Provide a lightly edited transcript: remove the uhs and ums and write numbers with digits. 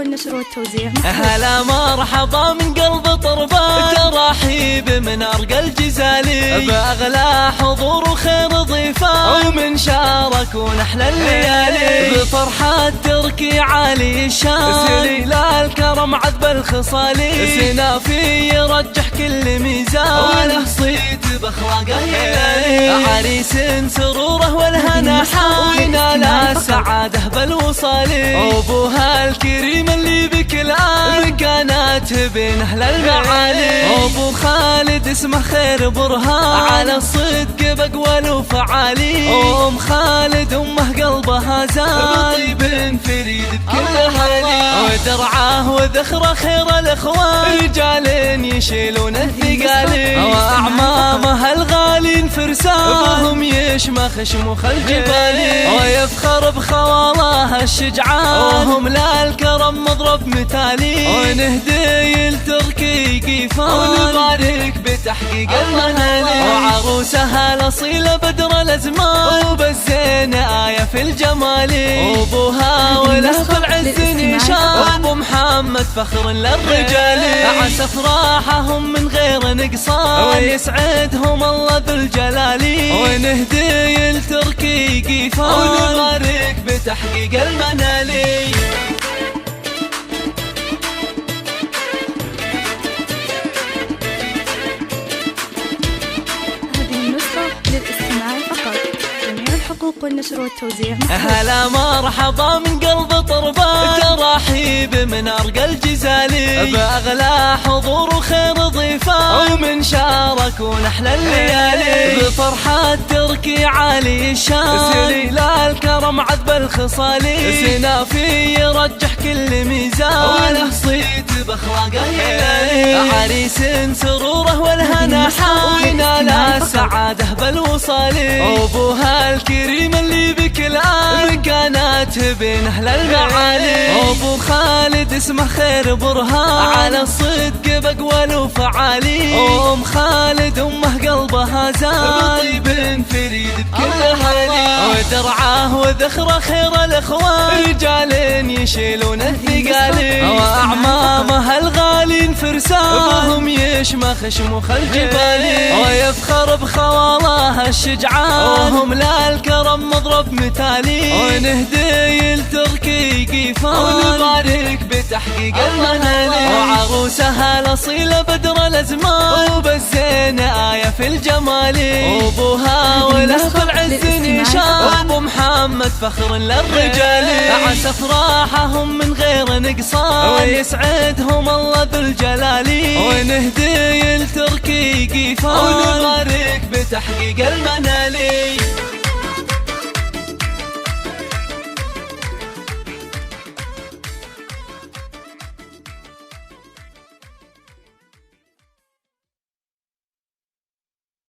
والنشر والتوزيع. هلا مرحبا من قلب طربان، ترحيب من أرقى الجزالي، بأغلى حضور وخير ضيفان، ومن شاركون أحلى الليالي، بفرحة تركي عالي الشان، سليل الكرم عذب الخصالي، سنافي يرجح كل ميزان، وله صيت بأخلاقه يلالي، عريس سروره والهنا حاينا لا السعادة بالوصالي، أبوها الكريم اللي بكل آن كانت بين أهل المعالي، أبو خالد اسمه خير برهان، على الصدق بقول وفعالي، أم خالد أمه قلبها زان، طيب فريد بكل حالي، ودرعاه وذخره خير الأخوان، رجال يشيلون الثقالي، وأعمامها الغالين فرسان، أبوهم يشمخ شموخ الجبالي، ويفخر بخواله الشجعان، وهم لا الكرم مضرب مثالي، ونهدي لتركي قيفان، ونبارك بتحقيق المنالي، وعروسها الأصيلة بدر الأزمان، وبالزين آية في الجمال، أبوها وله في العز نشان، أبو محمد فخر للرجال، عسى أفراحهم من غير نقصان، ويسعدهم الله ذو الجلال، ونهدي لتركي قيفان، ونبارك بتحقيق المنالي. للاستماع فقط، جميع الحقوق والنشر والتوزيع. هلا مرحبا من قلب طربان، ترحيب من أرقى الجزالي، بأغلى حضور وخير ضيفان، ومن شاركون أحلى الليالي، بفرحة تركي عالي الشان، سليل الكرم عذب الخصالي، سنافي يرجح كل ميزان، وله صيت بأخلاقه يلالي، عريس سروره والهنا حاينا لا السعادة بالوصالي، أبوها الكريم اللي بكل آن كانت بين أهل المعالي، أبو خالد اسمه خير برهان، على الصدق بقول وفعالي، أم خالد أمه قلبها زان، طيب فريد بكل حالي، ودرعاه وذخره خير الأخوان، رجال يشيلون الثقالي، وأعمامها الغالين فرسان، أبوهم يشمخ شموخ الجبالي، ويفخر بخواله الشجعان، وهم لا الكرم مضرب مثالي، ونهدي لتركي قيفان، ونبارك بتحقيق المنالي، وعروسها الأصيلة بدر الأزمان، وبالزين آية في الجمال، أبوها وله في العز نشان، أبو محمد فخر للرجال، عسى أفراحهم من غير نقصان، ويسعدهم الله ذو الجلال، ونهدي لتركي قيفان، ونبارك بتحقيق المنالي.